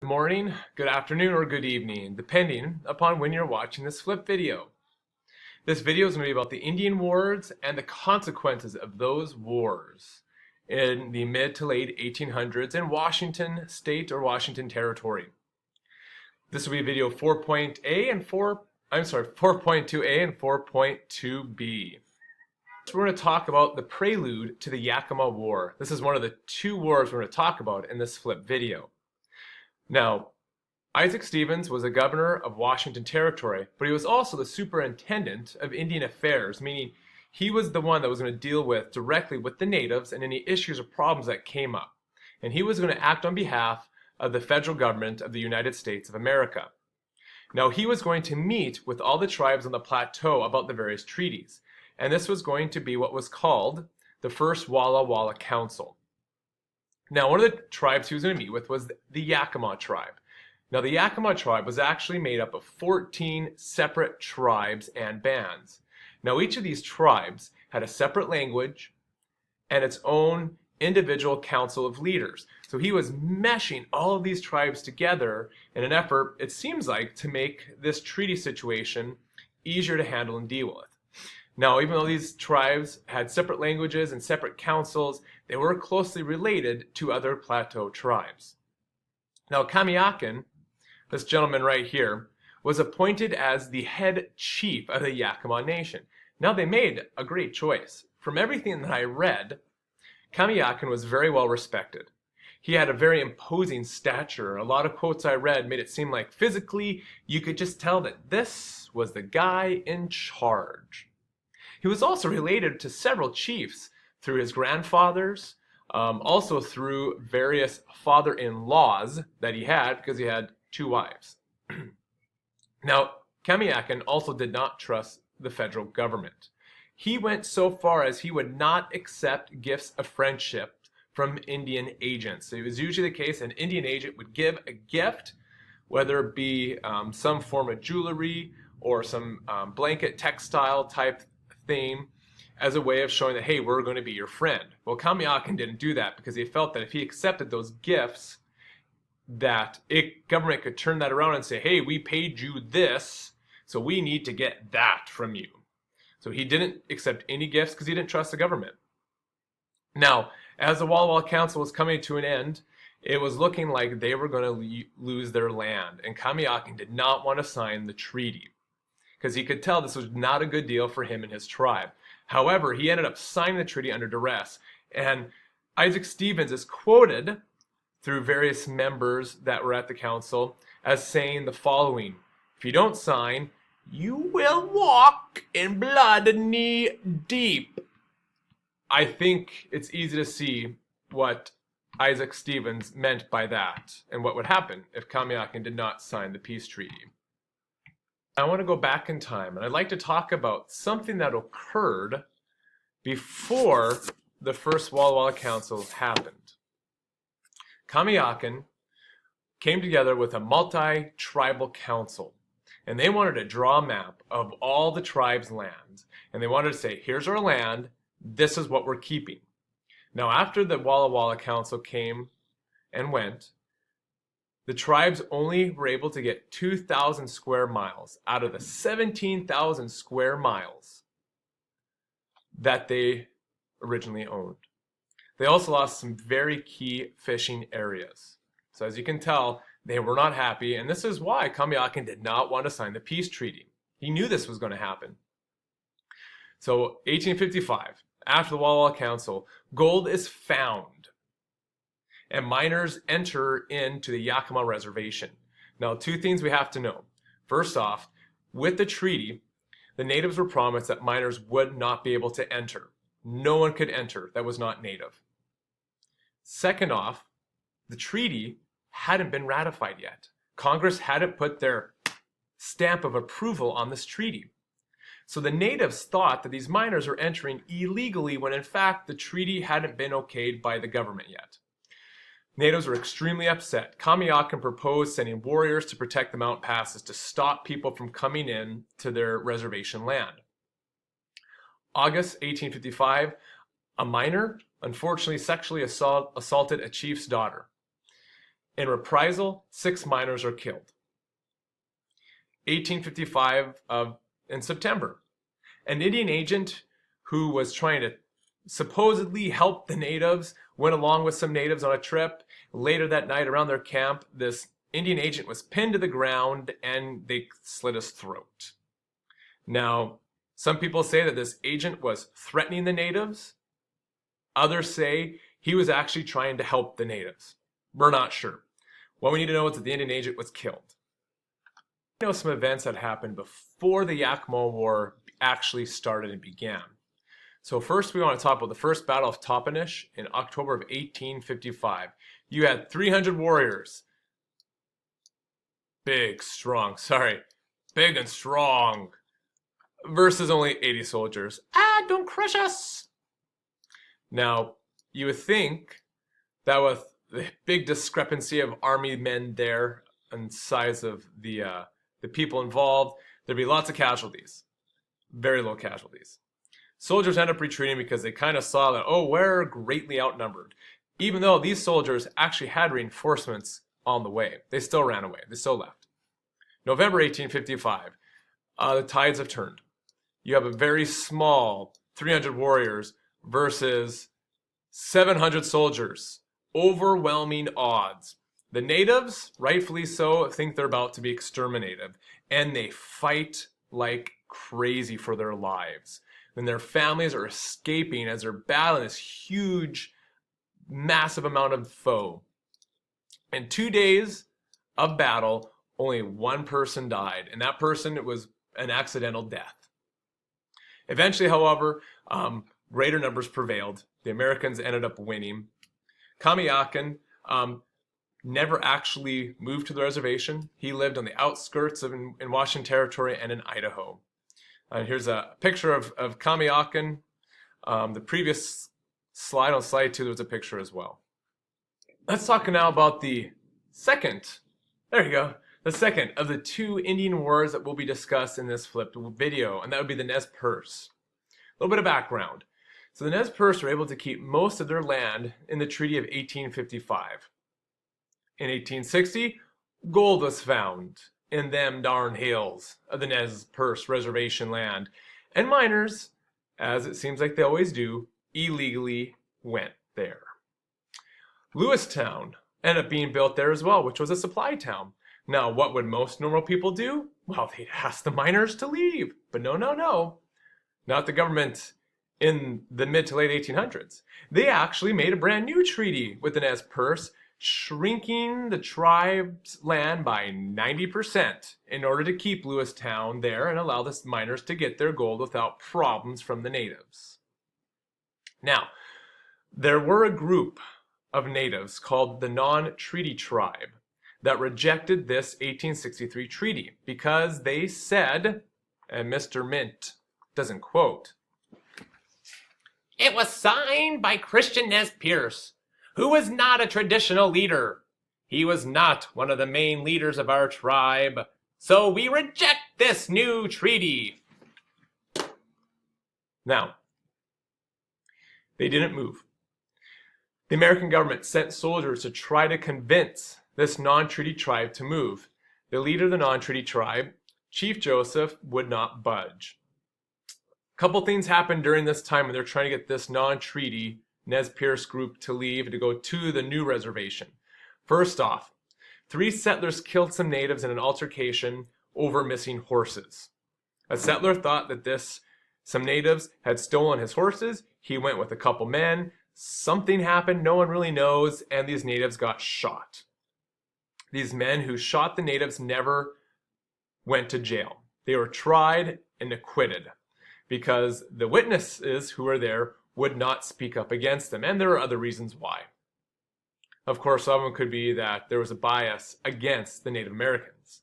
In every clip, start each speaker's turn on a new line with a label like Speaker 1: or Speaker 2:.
Speaker 1: morning, good afternoon, or good evening, depending upon when you're watching this flip video. This video is going to be about the Indian Wars and the consequences of those wars in the mid to late 1800s in Washington State or Washington Territory. This will be video 4.2A and 4.2B. So we're going to talk about the prelude to the Yakima War. This is one of the two wars we're going to talk about in this flip video. Now, Isaac Stevens was a governor of Washington Territory, but he was also the superintendent of Indian Affairs, meaning he was the one that was going to deal directly with the natives and any issues or problems that came up. And he was going to act on behalf of the federal government of the United States of America. Now, he was going to meet with all the tribes on the plateau about the various treaties. And this was going to be what was called the First Walla Walla Council. Now, one of the tribes he was going to meet with was the Yakima tribe. Now, the Yakima tribe was actually made up of 14 separate tribes and bands. Now, each of these tribes had a separate language and its own individual council of leaders. So he was meshing all of these tribes together in an effort, it seems like, to make this treaty situation easier to handle and deal with. Now, even though these tribes had separate languages and separate councils, they were closely related to other plateau tribes. Now, Kamiakin, this gentleman right here, was appointed as the head chief of the Yakima Nation. Now, they made a great choice. From everything that I read, Kamiakin was very well respected. He had a very imposing stature. A lot of quotes I read made it seem like physically you could just tell that this was the guy in charge. He was also related to several chiefs through his grandfathers, also through various father-in-laws that he had, because he had two wives. Now, Kamiakin also did not trust the federal government. He went so far as he would not accept gifts of friendship from Indian agents. So it was usually the case an Indian agent would give a gift, whether it be some form of jewelry or some blanket textile type thing, as a way of showing that, hey, we're going to be your friend. Well, Kamiakin didn't do that because he felt that if he accepted those gifts, that government could turn that around and say, hey, we paid you this, so we need to get that from you. So he didn't accept any gifts because he didn't trust the government. Now, as the Walla Walla Council was coming to an end, it was looking like they were going to lose their land, and Kamiakin did not want to sign the treaty because he could tell this was not a good deal for him and his tribe. However, he ended up signing the treaty under duress, and Isaac Stevens is quoted through various members that were at the council as saying the following: "If you don't sign, you will walk in blood knee deep." I think it's easy to see what Isaac Stevens meant by that and what would happen if Kamiakin did not sign the peace treaty. I want to go back in time, and I'd like to talk about something that occurred before the first Walla Walla Council happened. Kamiakin came together with a multi-tribal council, and they wanted to draw a map of all the tribes' lands, and they wanted to say, here's our land, this is what we're keeping. Now, after the Walla Walla Council came and went, the tribes only were able to get 2,000 square miles out of the 17,000 square miles that they originally owned. They also lost some very key fishing areas. So as you can tell, they were not happy, and this is why Kamiakin did not want to sign the peace treaty. He knew this was going to happen. So 1855, after the Walla Walla Council, gold is found, and miners enter into the Yakima Reservation. Now, two things we have to know. First off, with the treaty, the natives were promised that miners would not be able to enter. No one could enter that was not native. Second off, the treaty hadn't been ratified yet. Congress hadn't put their stamp of approval on this treaty. So the natives thought that these miners were entering illegally when in fact the treaty hadn't been okayed by the government yet. Natives were extremely upset. Kamiakin proposed sending warriors to protect the mountain passes to stop people from coming in to their reservation land. August 1855, a miner unfortunately sexually assaulted a chief's daughter. In reprisal, 6 miners are killed. 1855 in September, an Indian agent who was trying to supposedly help the natives went along with some natives on a trip. Later that night around their camp, this Indian agent was pinned to the ground and they slit his throat. Now, some people say that this agent was threatening the natives. Others say he was actually trying to help the natives. We're not sure. What we need to know is that the Indian agent was killed. You know some events that happened before the Yakima War actually started and began. So first we want to talk about the first Battle of Toppenish in October of 1855. You had 300 warriors. Big and strong. Versus only 80 soldiers. Don't crush us! Now, you would think that with the big discrepancy of army men there and size of the people involved, there'd be lots of casualties. Very low casualties. Soldiers end up retreating because they kind of saw that, oh, we're greatly outnumbered. Even though these soldiers actually had reinforcements on the way. They still ran away. They still left. November 1855, the tides have turned. You have a very small 300 warriors versus 700 soldiers. Overwhelming odds. The natives, rightfully so, think they're about to be exterminated, and they fight like crazy for their lives. And their families are escaping as they're battling this huge, massive amount of foe. In 2 days of battle, only one person died, and that person was an accidental death. Eventually, however, greater numbers prevailed. The Americans ended up winning. Kamiakin never actually moved to the reservation. He lived on the outskirts in Washington Territory and in Idaho. Here's a picture of Kamiakin. The previous slide, on slide 2, there was a picture as well. Let's talk now about the second of the 2 Indian wars that will be discussed in this flipped video, and that would be the Nez Perce. A little bit of background. So the Nez Perce were able to keep most of their land in the Treaty of 1855. In 1860, gold was found in them darn hills of the Nez Perce reservation land, and miners, as it seems like they always do, illegally went there. Lewistown ended up being built there as well, which was a supply town. Now, what would most normal people do? Well, they'd ask the miners to leave. But no. Not the government in the mid to late 1800s. They actually made a brand new treaty with the Nez Perce, shrinking the tribe's land by 90% in order to keep Lewistown there and allow the miners to get their gold without problems from the natives. Now, there were a group of natives called the Non-Treaty Tribe that rejected this 1863 treaty because they said, and Mr. Mint doesn't quote, "It was signed by Christian Nez Perce, who was not a traditional leader. He was not one of the main leaders of our tribe, so we reject this new treaty." Now, they didn't move. The American government sent soldiers to try to convince this non-treaty tribe to move. The leader of the non-treaty tribe, Chief Joseph, would not budge. A couple things happened during this time when they're trying to get this non-treaty Nez Perce group to leave and to go to the new reservation. First off, 3 settlers killed some natives in an altercation over missing horses. A settler thought that some natives had stolen his horses. He went with a couple men. Something happened, no one really knows, and these natives got shot. These men who shot the natives never went to jail. They were tried and acquitted because the witnesses who were there would not speak up against them, and there are other reasons why. Of course, some of them could be that there was a bias against the Native Americans.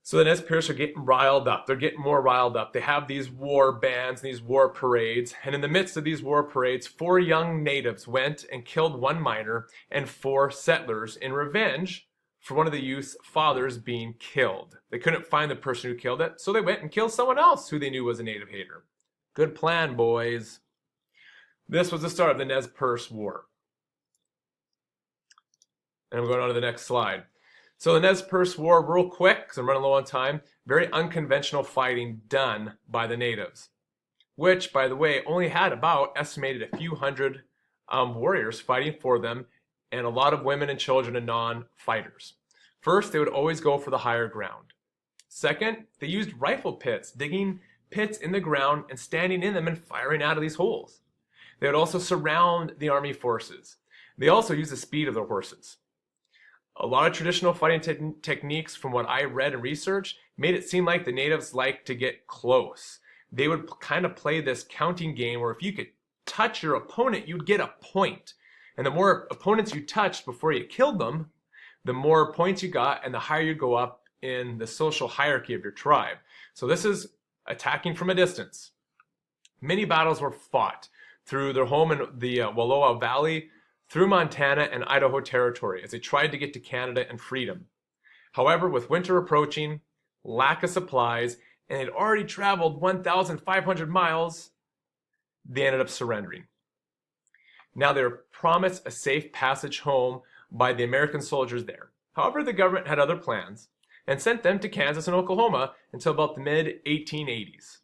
Speaker 1: So the Nez Perce are getting riled up. They're getting more riled up. They have these war bands and these war parades. And in the midst of these war parades, 4 young natives went and killed 1 miner and 4 settlers in revenge for one of the youth's fathers being killed. They couldn't find the person who killed it, so they went and killed someone else who they knew was a native hater. Good plan, boys. This was the start of the Nez Perce War. And I'm going on to the next slide. So the Nez Perce War, real quick, because I'm running low on time, very unconventional fighting done by the natives, which, by the way, only had about estimated a few hundred warriors fighting for them, and a lot of women and children and non-fighters. First, they would always go for the higher ground. Second, they used rifle pits, digging pits in the ground and standing in them and firing out of these holes. They would also surround the army forces. They also used the speed of their horses. A lot of traditional fighting techniques, from what I read and researched, made it seem like the natives liked to get close. They would kind of play this counting game where if you could touch your opponent, you'd get a point. And the more opponents you touched before you killed them, the more points you got and the higher you go up in the social hierarchy of your tribe. So this is attacking from a distance. Many battles were fought through their home in the Wallowa Valley, through Montana and Idaho Territory as they tried to get to Canada and freedom. However, with winter approaching, lack of supplies, and they'd already traveled 1,500 miles, they ended up surrendering. Now they were promised a safe passage home by the American soldiers there. However, the government had other plans and sent them to Kansas and Oklahoma until about the mid-1880s.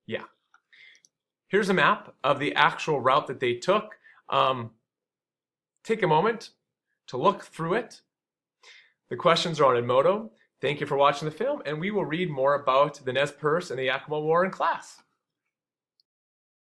Speaker 1: Yeah. Here's a map of the actual route that they took. Take a moment to look through it. The questions are on Edmodo. Thank you for watching the film, and we will read more about the Nez Perce and the Yakima War in class.